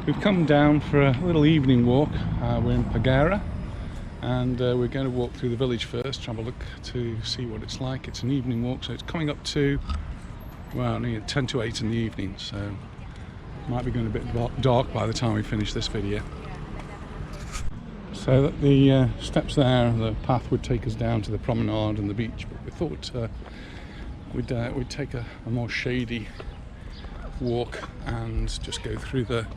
We've come down for a little evening walk. We're in Paguera, and we're going to walk through the village first, have a look to see what it's like. It's an evening walk, so it's coming up to, well, near 10 to 8 in the evening, so it might be going a bit dark by the time we finish this video. So that the steps there, the path would take us down to the promenade and the beach, but we thought we'd take a more shady walk and just go through the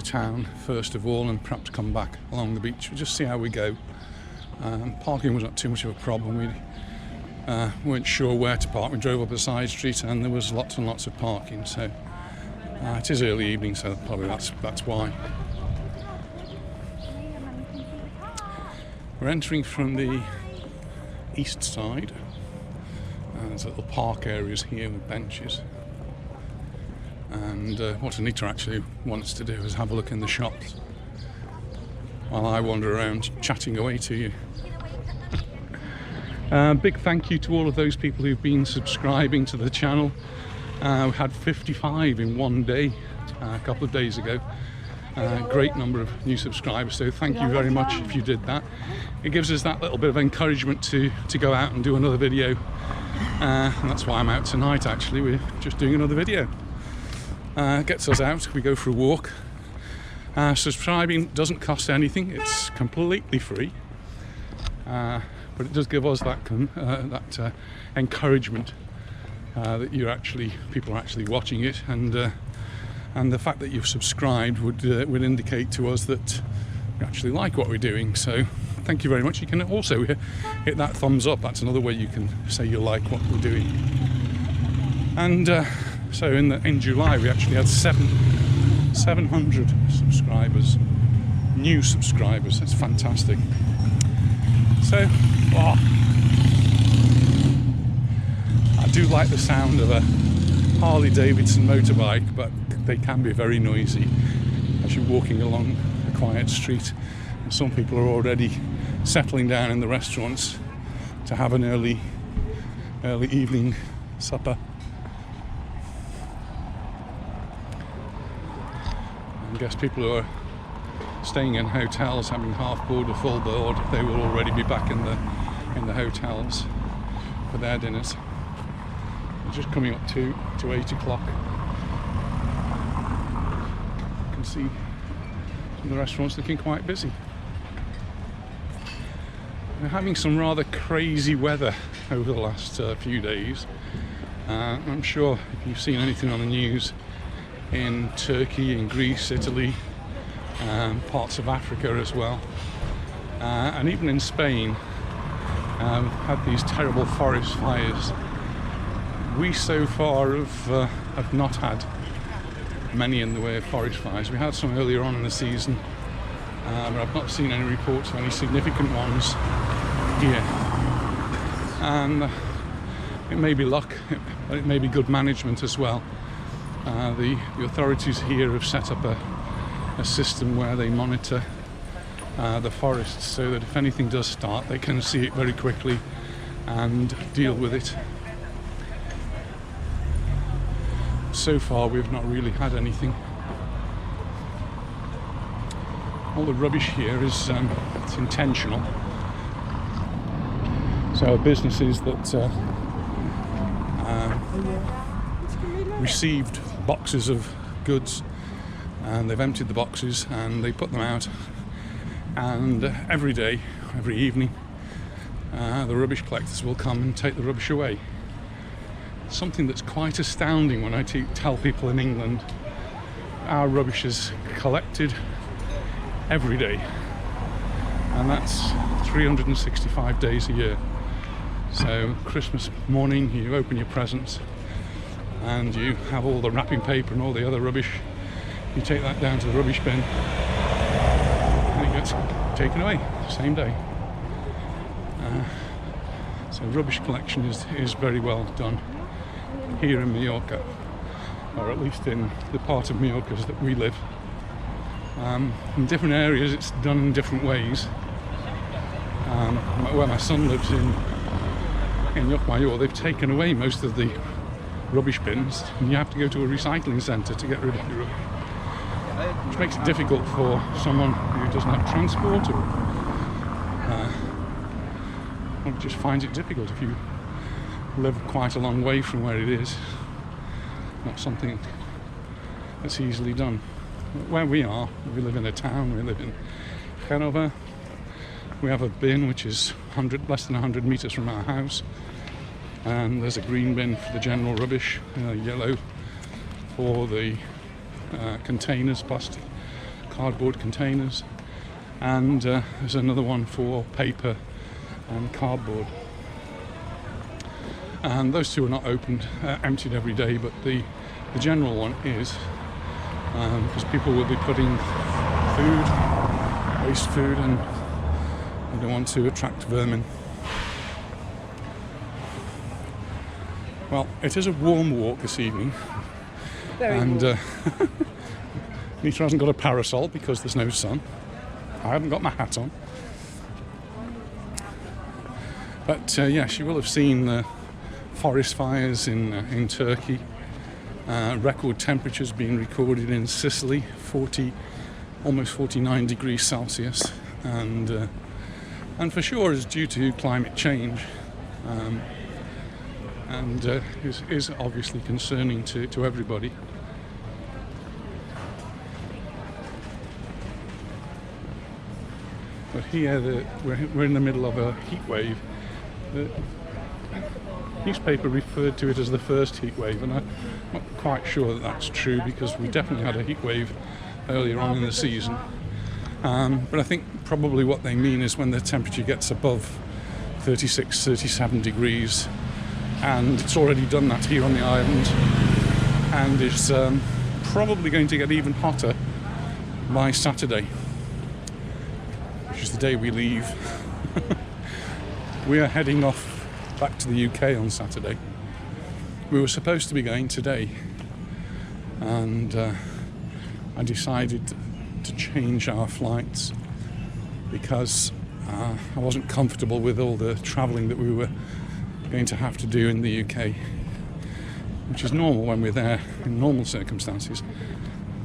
town first of all, and perhaps come back along the beach. We'll just see how we go. Parking was not too much of a problem. We weren't sure where to park. We drove up a side street and there was lots and lots of parking, so it is early evening, so probably that's why. We're entering from the east side. There's little park areas here with benches. And what Anita actually wants to do is have a look in the shops while I wander around chatting away to you. Big thank you to all of those people who've been subscribing to the channel. We had 55 in one day a couple of days ago. Great number of new subscribers, so thank you very much if you did that. It gives us that little bit of encouragement to go out and do another video, and that's why I'm out tonight. Actually, we're just doing another video. Gets us out, we go for a walk. Subscribing doesn't cost anything, it's completely free, but it does give us that encouragement that people are actually watching it, and the fact that you've subscribed would indicate to us that you actually like what we're doing. So thank you very much. You can also hit that thumbs up. That's another way you can say you like what we're doing. And so in July we actually had 700 subscribers, new subscribers. That's fantastic. So I do like the sound of a Harley Davidson motorbike, but they can be very noisy as you're walking along a quiet street, and some people are already settling down in the restaurants to have an early evening supper. I guess people who are staying in hotels, having half board or full board, they will already be back in the hotels for their dinners. It's just coming up to 8 o'clock. You can see some of the restaurants looking quite busy. We're having some rather crazy weather over the last few days. I'm sure if you've seen anything on the news in Turkey, in Greece, Italy, parts of Africa as well, and even in Spain, had these terrible forest fires. We so far have not had many in the way of forest fires. We had some earlier on in the season, but I've not seen any reports of any significant ones here. And it may be luck, but it may be good management as well. The authorities here have set up a system where they monitor the forests, so that if anything does start, they can see it very quickly and deal with it. So far we've not really had anything. All the rubbish here is it's intentional. So businesses that received boxes of goods, and they've emptied the boxes and they put them out, and every day, every evening, the rubbish collectors will come and take the rubbish away. Something that's quite astounding when I tell people in England our rubbish is collected every day, and that's 365 days a year. So Christmas morning you open your presents and you have all the wrapping paper and all the other rubbish, you take that down to the rubbish bin and it gets taken away the same day. So rubbish collection is very well done here in Mallorca, or at least in the part of Mallorca that we live. In different areas it's done in different ways. Where my son lives in Majorca, they've taken away most of the rubbish bins, and you have to go to a recycling centre to get rid of your rubbish. which makes it difficult for someone who doesn't have transport or just finds it difficult if you live quite a long way from where it is. Not something that's easily done. Where we are, we live in a town, we live in Genova. We have a bin which is less than 100 metres from our house, and there's a green bin for the general rubbish, yellow for the containers, plastic, cardboard containers, and there's another one for paper and cardboard. And those two are not opened, emptied every day, but the general one is, because people will be putting waste food, and they don't want to attract vermin. Well, it is a warm walk this evening, and Nita hasn't got a parasol because there's no sun. I haven't got my hat on. But yes, you will have seen the forest fires in Turkey. Record temperatures being recorded in Sicily, almost 49 degrees Celsius, and for sure is due to climate change, and is obviously concerning to everybody. But here we're in the middle of a heat wave. The newspaper referred to it as the first heat wave, and I'm not quite sure that that's true, because we definitely had a heat wave earlier on in the season. But I think probably what they mean is when the temperature gets above 36, 37 degrees, and it's already done that here on the island, and it's probably going to get even hotter by Saturday, which is the day we leave. We are heading off back to the UK on Saturday. We were supposed to be going today, and I decided to change our flights because I wasn't comfortable with all the travelling that we were going to have to do in the UK, which is normal when we're there in normal circumstances.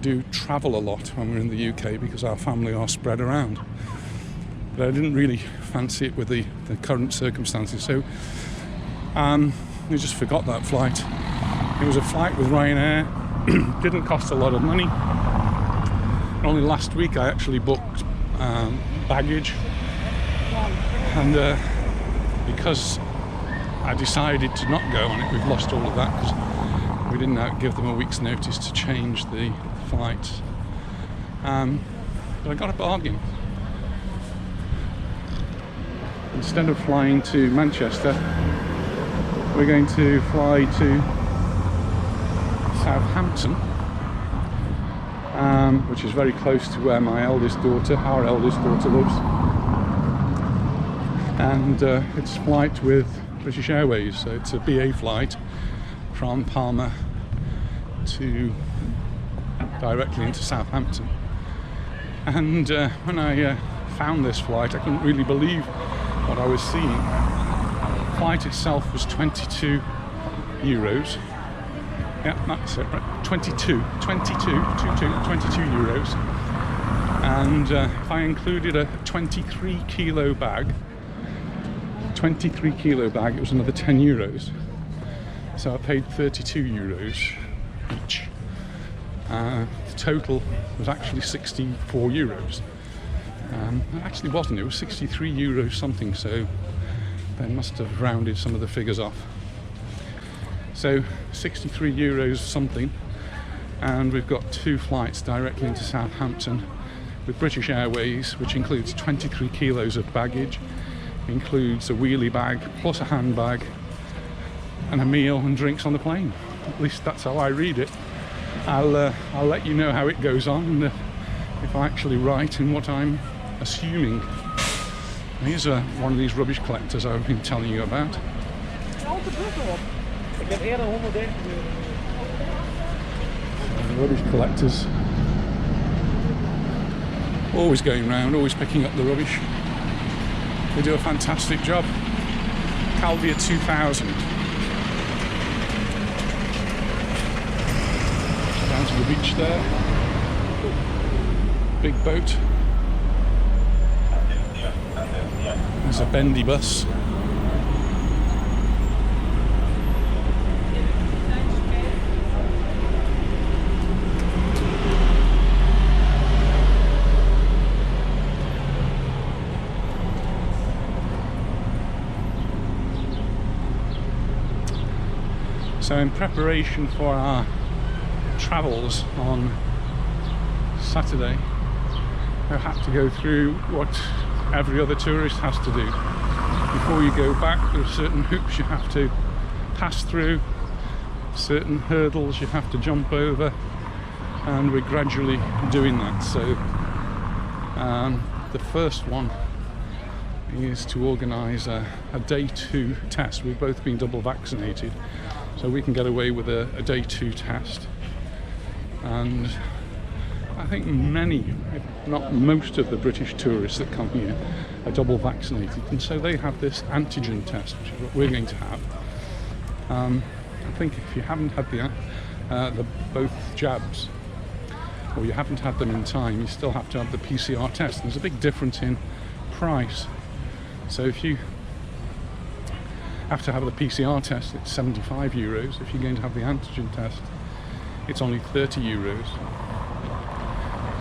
Do travel a lot when we're in the UK because our family are spread around. But I didn't really fancy it with the current circumstances, so we just forgot that flight. It was a flight with Ryanair, didn't cost a lot of money. Only last week I actually booked baggage, and because I decided to not go on it, we've lost all of that because we didn't give them a week's notice to change the flights. But I got a bargain. Instead of flying to Manchester, we're going to fly to Southampton, which is very close to where our eldest daughter lives. And it's a flight with British Airways, so it's a BA flight from Palma directly into Southampton. And when I found this flight, I couldn't really believe what I was seeing. The flight itself was 22 euros. Yeah, that's it, right? 22 euros. And if I included a 23 kilo bag, it was another 10 euros. So I paid 32 euros each. The total was actually 64 euros. It actually wasn't, it was 63 euros something, so they must have rounded some of the figures off. So 63 euros something, and we've got two flights directly into Southampton with British Airways, which includes 23 kilos of baggage, includes a wheelie bag plus a handbag and a meal and drinks on the plane. At least that's how I read it. I'll let you know how it goes on and if I'm actually right in what I'm assuming. Here's one of these rubbish collectors I've been telling you about. The rubbish collectors, always going round, always picking up the rubbish. They do a fantastic job. Calvia 2000. Down to the beach there. big boat. There's a bendy bus. So in preparation for our travels on Saturday, I have to go through what every other tourist has to do. Before you go back, there are certain hoops you have to pass through, certain hurdles you have to jump over, and we're gradually doing that. So the first one is to organise a day 2 test. We've both been double vaccinated, so we can get away with a day 2 test. And I think many, if not most, of the British tourists that come here are double vaccinated, and so they have this antigen test, which is what we're going to have. I think if you haven't had the both jabs, or you haven't had them in time, you still have to have the PCR test. There's a big difference in price. So if you have to have the PCR test, it's €75. If you're going to have the antigen test, it's only €30.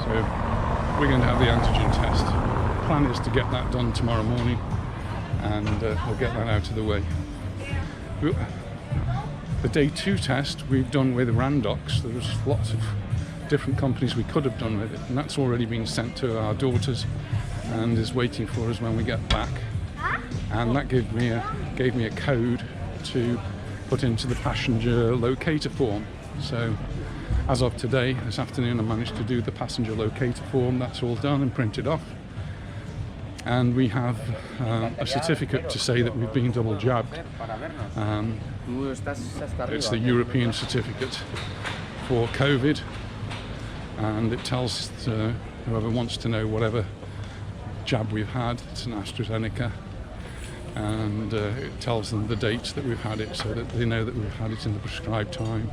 So we're going to have the antigen test. The plan is to get that done tomorrow morning, and we'll get that out of the way. The day 2 test we've done with Randox. There was lots of different companies we could have done with it, and that's already been sent to our daughters and is waiting for us when we get back. And that gave me a code to put into the passenger locator form. So as of today, this afternoon, I managed to do the passenger locator form. That's all done and printed off. And we have a certificate to say that we've been double jabbed. It's the European certificate for COVID, and it tells whoever wants to know whatever jab we've had. It's an AstraZeneca, and it tells them the dates that we've had it, so that they know that we've had it in the prescribed time.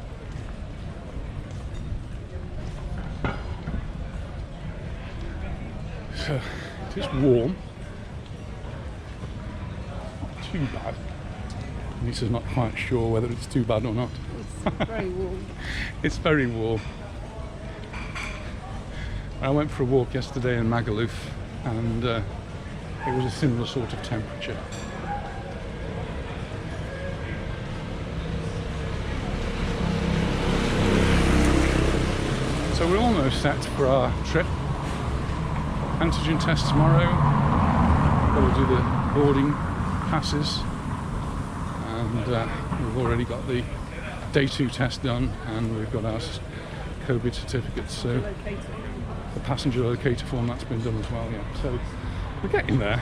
So it is warm. Not too bad. Lisa's not quite sure whether it's too bad or not. It's very warm. It's very warm. I went for a walk yesterday in Magaluf, and it was a similar sort of temperature. So we're almost set for our trip. Antigen test tomorrow. Got to do the boarding passes, and we've already got the day 2 test done, and we've got our COVID certificates. So the passenger locator form, that's been done as well. Yeah. So we're getting there.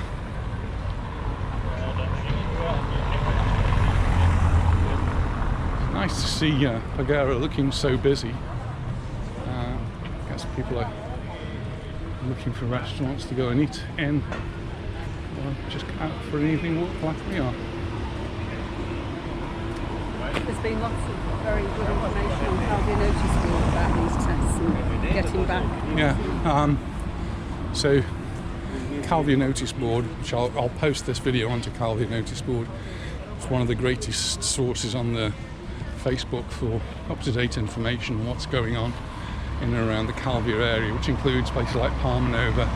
It's nice to see Paguera looking so busy. I guess people are looking for restaurants to go and eat in, or just out for an evening walk like we are. There's been lots of very good information on how they notice board about these tests and getting back. Yeah, so Calvia Notice Board, which I'll post this video onto Calvia Notice Board. It's one of the greatest sources on the Facebook for up-to-date information on what's going on in and around the Calvia area, which includes places like Palmanova,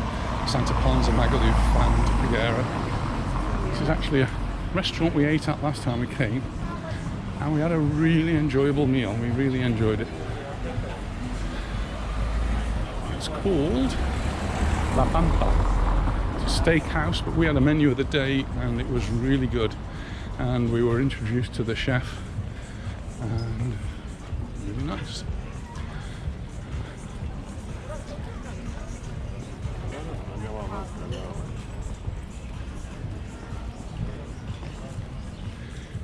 Santa Ponsa, Magaluf and Peguera. This is actually a restaurant we ate at last time we came, and we had a really enjoyable meal. We really enjoyed it. It's called La Pampa. It's a steakhouse, but we had a menu of the day and it was really good. And we were introduced to the chef, and really nice.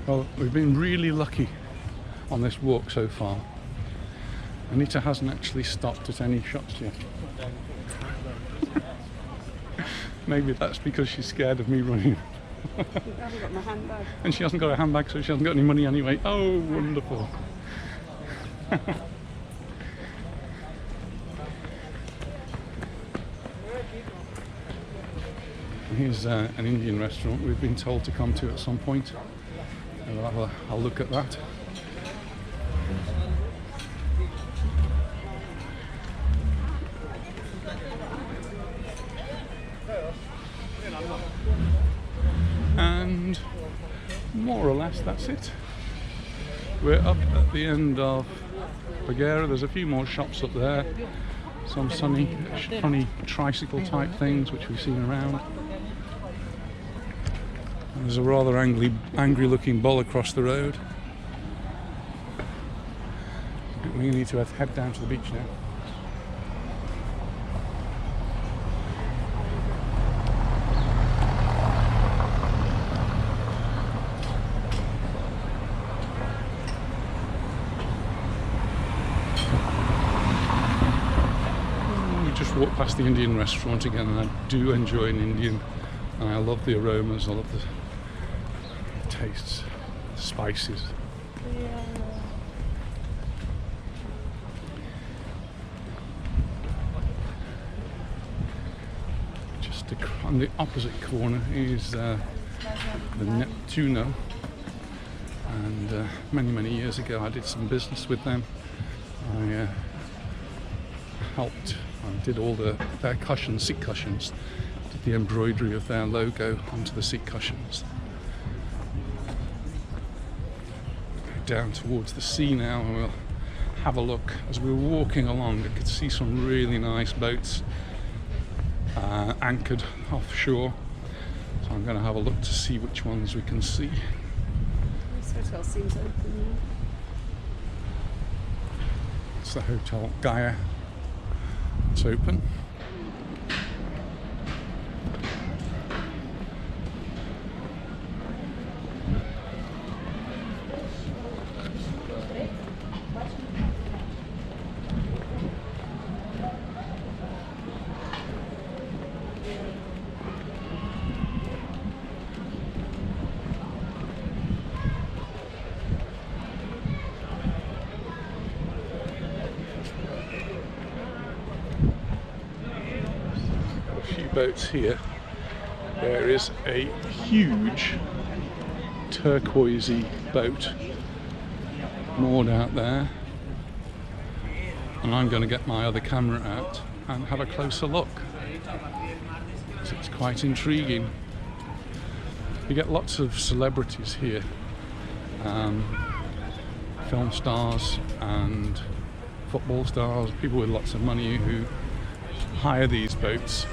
Well, we've been really lucky on this walk so far. Anita hasn't actually stopped at any shops yet. Maybe that's because she's scared of me running. I haven't got my handbag. And she hasn't got a handbag, so she hasn't got any money anyway. Oh, wonderful. Here's an Indian restaurant we've been told to come to at some point. I'll look at that. And more or less that's it. We're up at the end of Paguera. There's a few more shops up there, some funny tricycle type things which we've seen around. And there's a rather angry looking bull across the road. We need to head down to the beach now. Walk past the Indian restaurant again, and I do enjoy an Indian, and I love the aromas, I love the tastes, the spices. Just on the opposite corner is the Neptuno, and many years ago I did some business with them. I helped. I did all their cushions, seat cushions, did the embroidery of their logo onto the seat cushions. Down towards the sea now, and we'll have a look. As we were walking along, I could see some really nice boats anchored offshore, so I'm going to have a look to see which ones we can see. This hotel seems open. It's the Hotel Gaia. It's open. Boats here. There is a huge turquoisey boat moored out there, and I'm going to get my other camera out and have a closer look. So it's quite intriguing. You get lots of celebrities here, film stars and football stars, people with lots of money who hire these boats.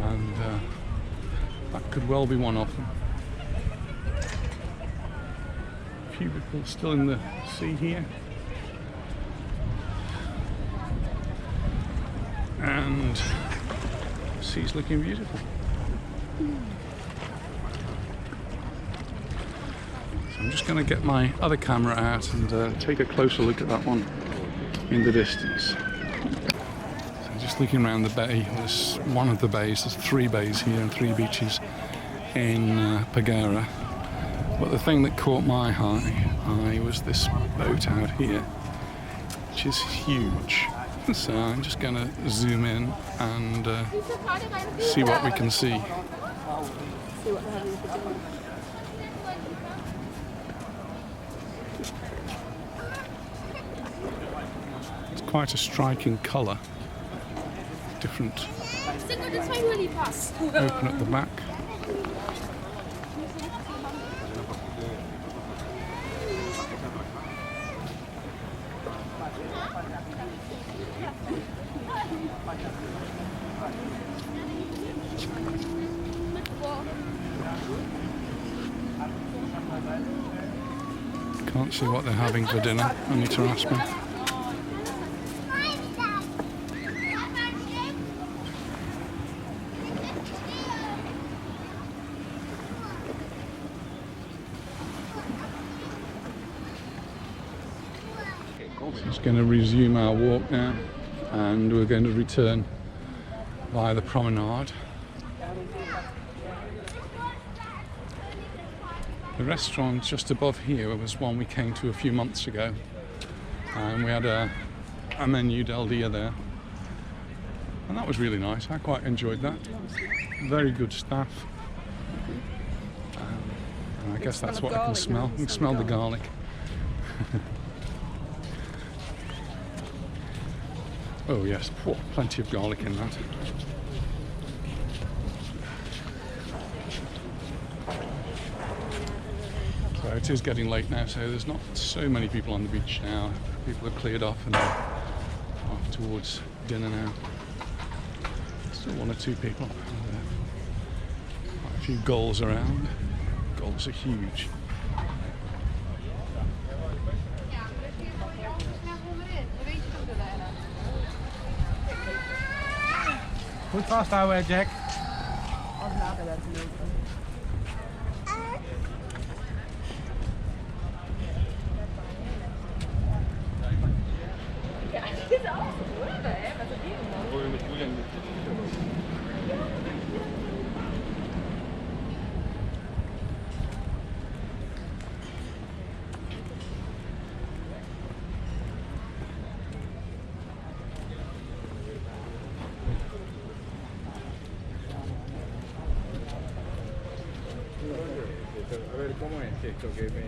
And that could well be one of them. A few people still in the sea here. And the sea's looking beautiful. So I'm just going to get my other camera out and take a closer look at that one in the distance. Just looking around the bay, there's one of the bays, there's 3 bays here and 3 beaches in Peguera. But the thing that caught my eye was this boat out here, which is huge. So I'm just going to zoom in and see what we can see. It's quite a striking colour. Different. Open at the back. Can't see what they're having for dinner. I need to ask them. Just going to resume our walk now, and we're going to return via the promenade. The restaurant just above here was one we came to a few months ago, and we had a menu del dia there. And that was really nice. I quite enjoyed that. Very good staff. And I guess that's what I can smell. You can smell the garlic. Oh yes, plenty of garlic in that. So it is getting late now, so there's not so many people on the beach now. People have cleared off and they're off towards dinner now. Still one or two people. Quite a few gulls around. Gulls are huge. Goed vasthouden, Jack. A ver cómo es esto que me...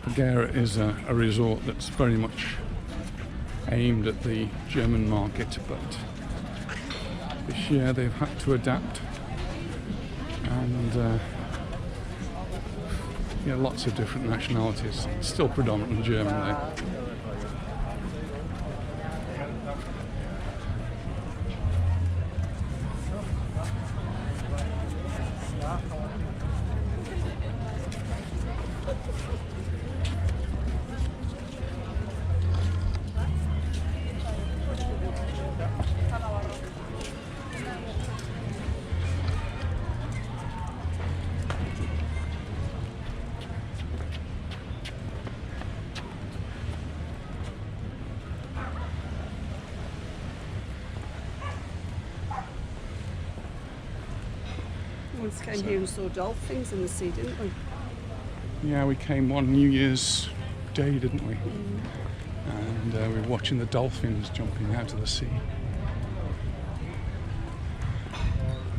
Paguera is a resort that's very much aimed at the German market, but this year they've had to adapt, and yeah, lots of different nationalities. Still predominantly German though. We once came here and saw dolphins in the sea, didn't we? Yeah, we came one New Year's Day, didn't we? And we were watching the dolphins jumping out of the sea.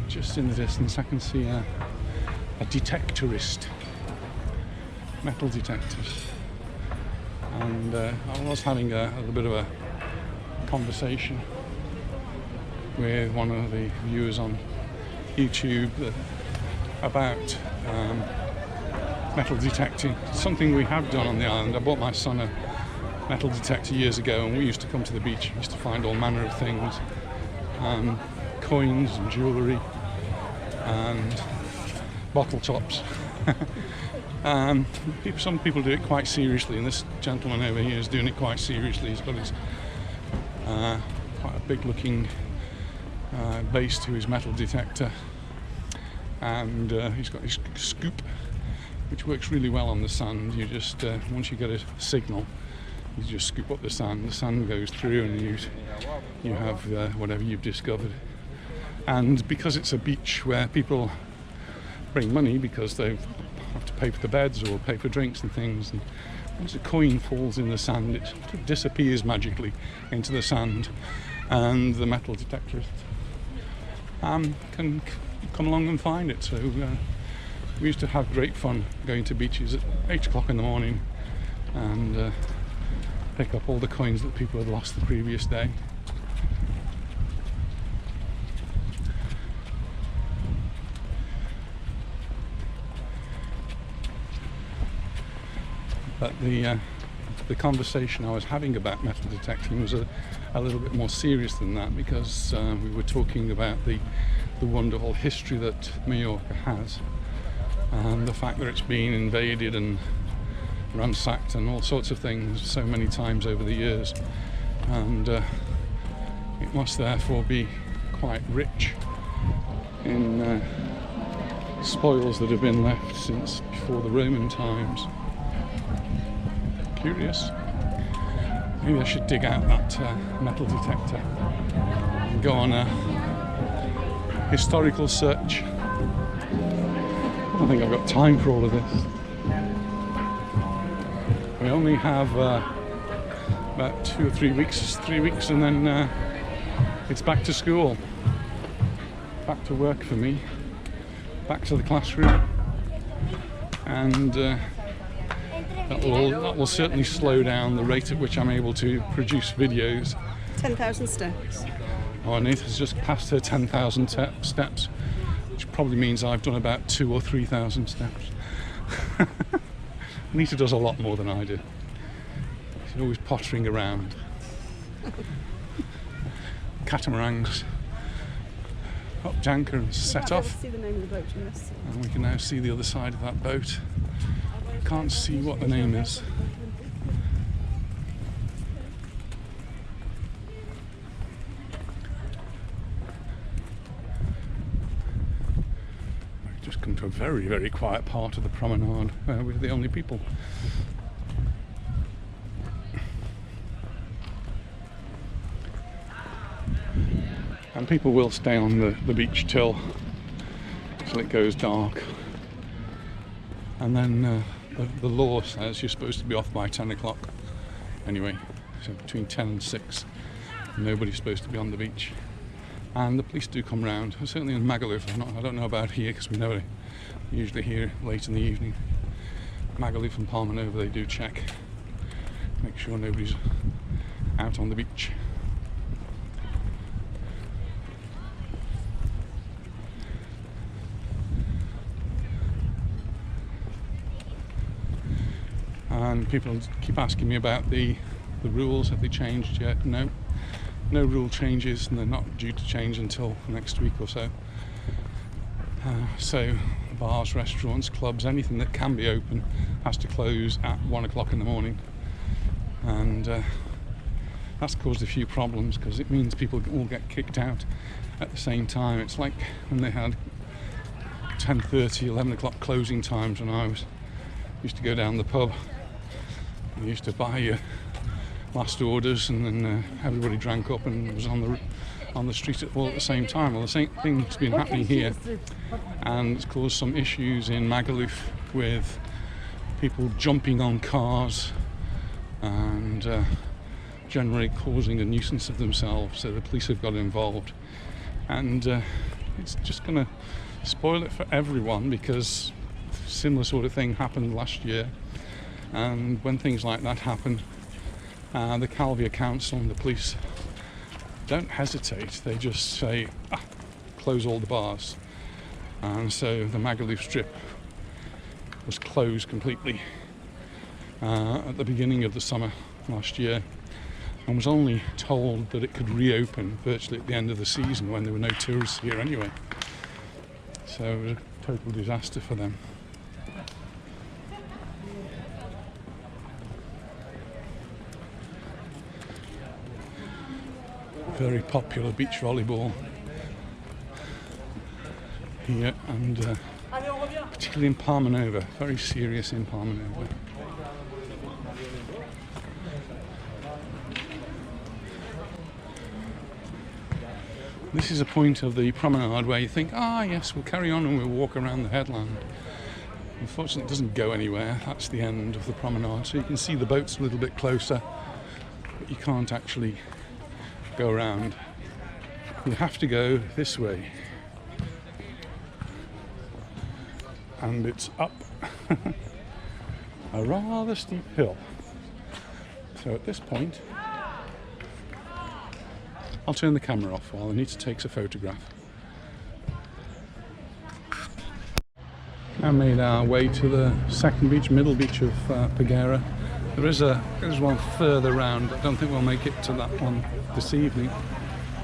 Just in the distance I can see a detectorist, metal detectors. And I was having a little bit of a conversation with one of the viewers on YouTube about metal detecting. Something we have done on the island. I bought my son a metal detector years ago, and we used to come to the beach and used to find all manner of things, coins and jewellery and bottle tops. Some people do it quite seriously, and this gentleman over here is doing it quite seriously. He's got his quite a big looking base to his metal detector, and he's got his scoop, which works really well on the sand. You just once you get a signal, you just scoop up the sand goes through, and you have whatever you've discovered. And because it's a beach where people bring money because they have to pay for the beds or pay for drinks and things, and once a coin falls in the sand, it sort of disappears magically into the sand, and the metal detectorist can come along and find it. So we used to have great fun going to beaches at 8 o'clock in the morning and pick up all the coins that people had lost the previous day. But the conversation I was having about metal detecting was a little bit more serious than that, because we were talking about the wonderful history that Mallorca has, and the fact that it's been invaded and ransacked and all sorts of things so many times over the years, and it must therefore be quite rich in spoils that have been left since before the Roman times. Curious. Maybe I should dig out that metal detector and go on a historical search. I don't think I've got time for all of this. We only have about 2 or 3 weeks, 3 weeks, and then it's back to school, back to work for me, back to the classroom, and that will certainly slow down the rate at which I'm able to produce videos. 10,000 steps. Oh, Nathan's just passed her 10,000 steps, which probably means I've done about 2,000 or 3,000 steps. Nita does a lot more than I do. She's always pottering around. Catamarans up to anchor and set off. See the name of the boat you must see. And we can now see the other side of that boat. Can't see what the name is. We've just come to a very, very quiet part of the promenade where we're the only people. And people will stay on the beach till it goes dark. And then the law says you're supposed to be off by 10 o'clock. Anyway, so between 10 and 6, nobody's supposed to be on the beach. And the police do come round, certainly in Magaluf. I don't know about here because we never usually here late in the evening. Magaluf and Palma Nova, they do check, make sure nobody's out on the beach. And people keep asking me about the rules. Have they changed yet? No rule changes, and they're not due to change until next week or so. So bars, restaurants, clubs, anything that can be open has to close at 1 o'clock in the morning, and that's caused a few problems because it means people all get kicked out at the same time. It's like when they had 10:30, 11 o'clock closing times when I used to go down the pub. You used to buy your last orders, and then everybody drank up and was on the street all at the same time. Well, the same thing's been happening here, and it's caused some issues in Magaluf with people jumping on cars and generally causing a nuisance of themselves. So the police have got involved, and it's just going to spoil it for everyone because a similar sort of thing happened last year. And when things like that happen, the Calvia Council and the police don't hesitate. They just say, close all the bars. And so the Magaluf Strip was closed completely at the beginning of the summer last year, and was only told that it could reopen virtually at the end of the season when there were no tourists here anyway. So it was a total disaster for them. Very popular beach volleyball here, and particularly in Palma Nova, very serious in Palma Nova. This is a point of the promenade where you think, yes, we'll carry on and we'll walk around the headland. Unfortunately, it doesn't go anywhere. That's the end of the promenade, so you can see the boats a little bit closer, but you can't actually go around. You have to go this way, and it's up a rather steep hill. So at this point I'll turn the camera off while Anita takes a photograph. Now made our way to the second beach, middle beach of Peguera. There's one further round, but I don't think we'll make it to that one this evening.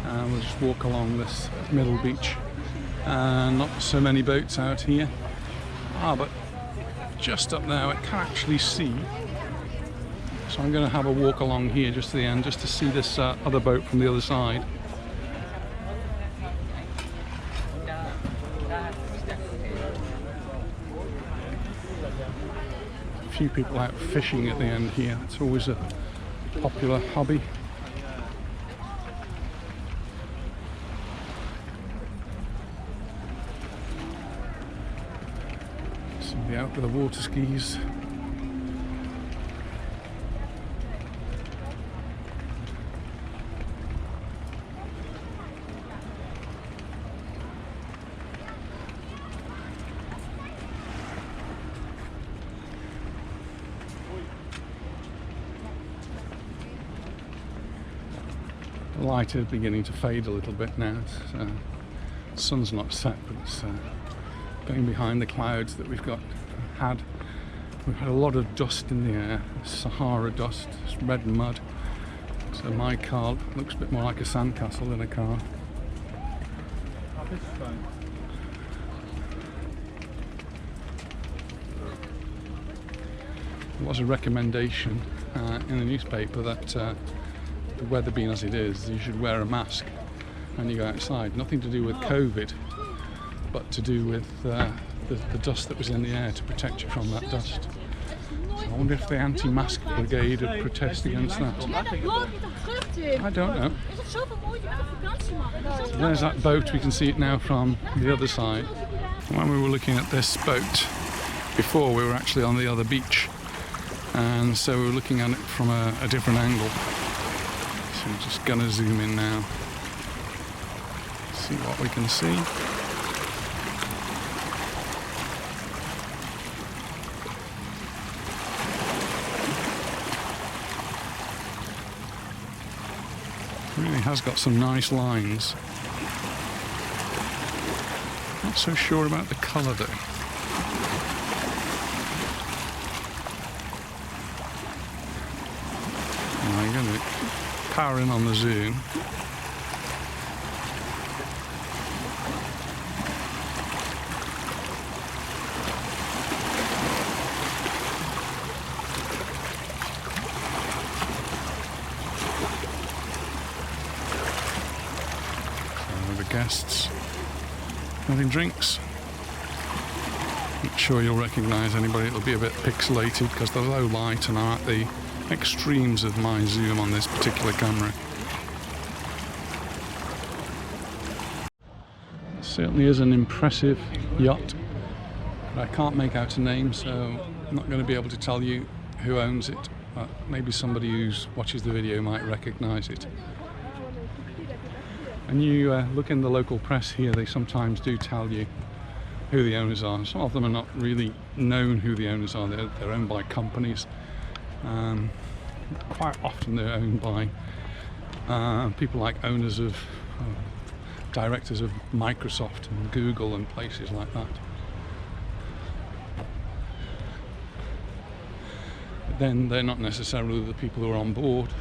We'll just walk along this middle beach. Not so many boats out here. But just up there I can actually see. So I'm going to have a walk along here just to the end, just to see this other boat from the other side. A few people out fishing at the end here. It's always a popular hobby. Somebody out with the water skis. The light is beginning to fade a little bit now. The sun's not set, but it's going behind the clouds that we've had. We've had a lot of dust in the air, Sahara dust, it's red mud. So my car looks a bit more like a sandcastle than a car. There was a recommendation in the newspaper that the weather being as it is, you should wear a mask when you go outside. Nothing to do with COVID, but to do with the dust that was in the air, to protect you from that dust. So I wonder if the anti-mask brigade would protest against that. I don't know. So there's that boat, we can see it now from the other side. When we were looking at this boat before, we were actually on the other beach, and so we were looking at it from a different angle. So we're just gonna zoom in now, see what we can see. Really has got some nice lines. Not so sure about the colour though. Now you're going to power in on the zoom. Guests having drinks. Not sure you'll recognise anybody, it'll be a bit pixelated because the low light and I'm at the extremes of my zoom on this particular camera. It certainly is an impressive yacht, but I can't make out a name, so I'm not going to be able to tell you who owns it, but maybe somebody who watches the video might recognise it. And you look in the local press here, they sometimes do tell you who the owners are. Some of them are not really known who the owners are, they're owned by companies. Quite often they're owned by people like owners of, directors of Microsoft and Google and places like that. But then they're not necessarily the people who are on board,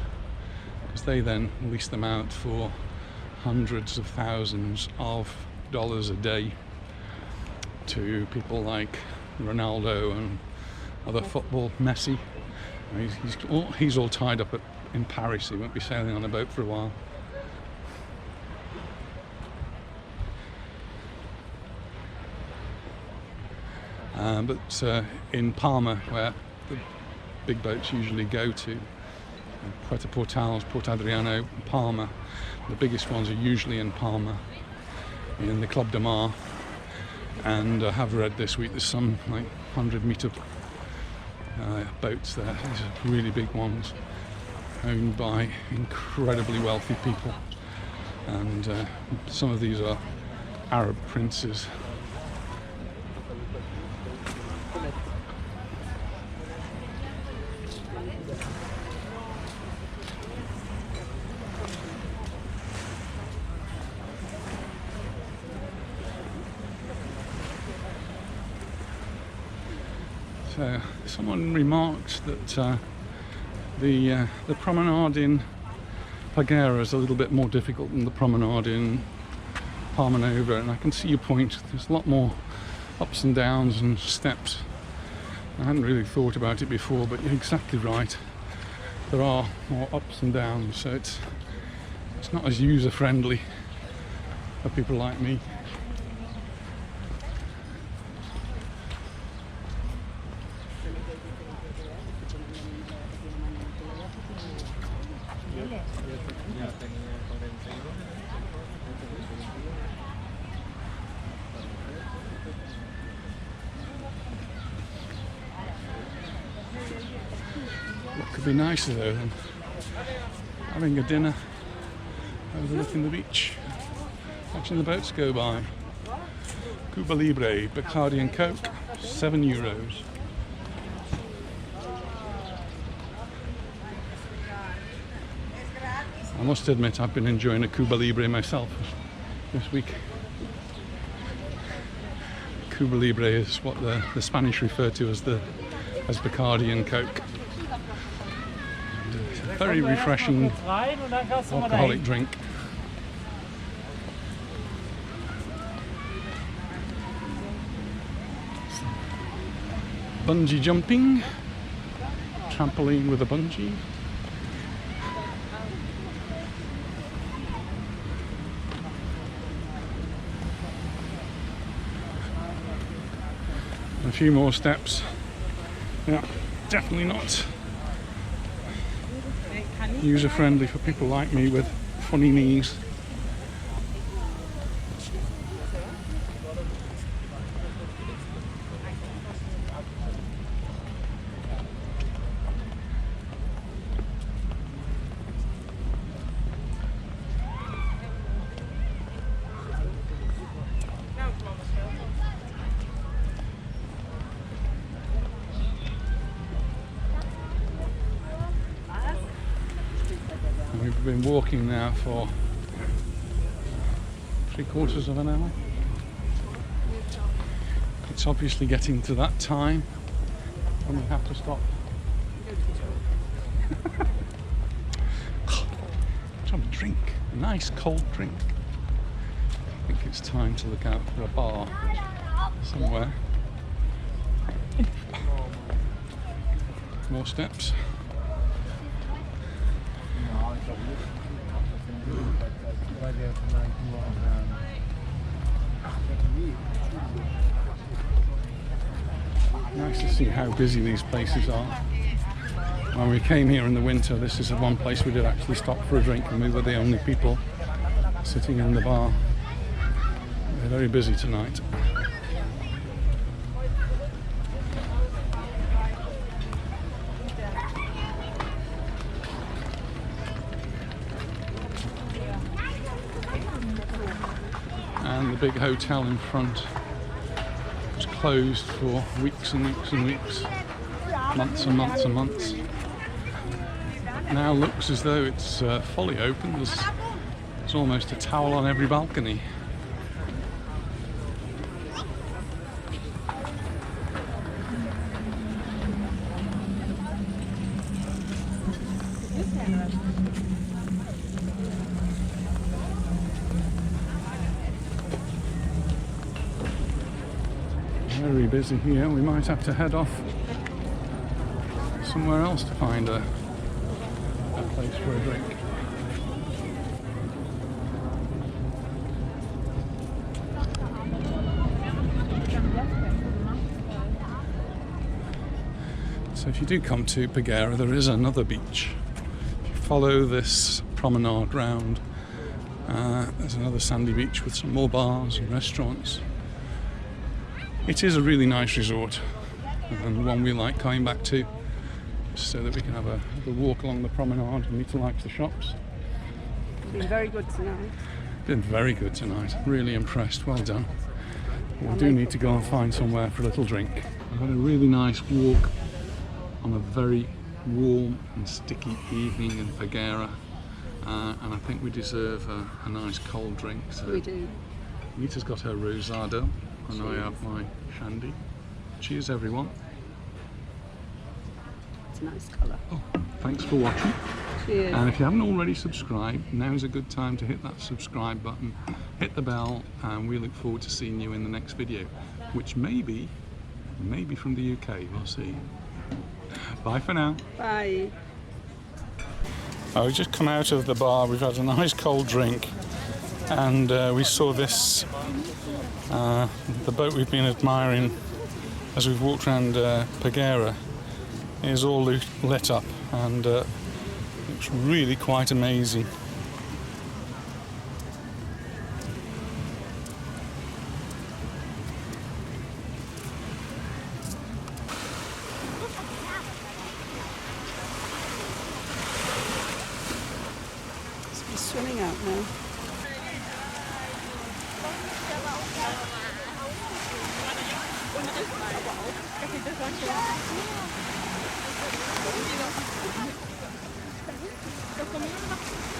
because they then lease them out for hundreds of thousands of dollars a day to people like Ronaldo and other football, Messi. He's all tied up in Paris, he won't be sailing on a boat for a while. But in Palma, where the big boats usually go to, Puerto Portales, Port Adriano, Palma, the biggest ones are usually in Palma, in the Club de Mar. And I have read this week there's some like 100-meter boats there. These are really big ones, owned by incredibly wealthy people. And some of these are Arab princes. So someone remarked that the promenade in Paguera is a little bit more difficult than the promenade in Palma Nova, and I can see your point. There's a lot more ups and downs and steps. I hadn't really thought about it before, but you're exactly right. There are more ups and downs, so it's not as user-friendly for people like me. What could be nicer though than having a dinner overlooking the beach, watching the boats go by. Cuba Libre, Bacardi and Coke, €7. I must admit I've been enjoying a Cuba Libre myself this week. Cuba Libre is what the Spanish refer to as Bacardi and Coke. It's a very refreshing alcoholic drink. Bungee jumping, trampoline with a bungee. A few more steps. Yeah, definitely not user friendly for people like me with funny knees. We've been walking now for 3/4 of an hour. It's obviously getting to that time when we have to stop. Trying to drink, a nice cold drink. I think it's time to look out for a bar somewhere. More steps. Nice to see how busy these places are. When we came here in the winter, this is the one place we did actually stop for a drink, and we were the only people sitting in the bar. They're very busy tonight. And the big hotel in front was closed for weeks and weeks and weeks, months and months and months. Now looks as though it's fully open. There's almost a towel on every balcony. Very busy here. We might have to head off somewhere else to find a place for a drink. So if you do come to Peguera, there is another beach. If you follow this promenade round, there's another sandy beach with some more bars and restaurants. It is a really nice resort, and one we like coming back to, so that we can have a walk along the promenade and meet like the shops. Been very good tonight. Been very good tonight. Really impressed. Well done. We do need to go and find somewhere for a little drink. I've had a really nice walk on a very warm and sticky evening in Paguera, and I think we deserve a nice cold drink. So We do. Nita's got her rosado, and Cheers. I have my shandy. Cheers, everyone. It's a nice colour. Oh, thanks for watching. Cheers. And if you haven't already subscribed, now's a good time to hit that subscribe button, hit the bell, and we look forward to seeing you in the next video, which may be from the UK. We'll see. Bye for now. Bye. We've just come out of the bar. We've had a nice cold drink, and we saw this, the boat we've been admiring as we've walked around Peguera is all lit up, and it's really quite amazing. He's swimming out now. Lo comieron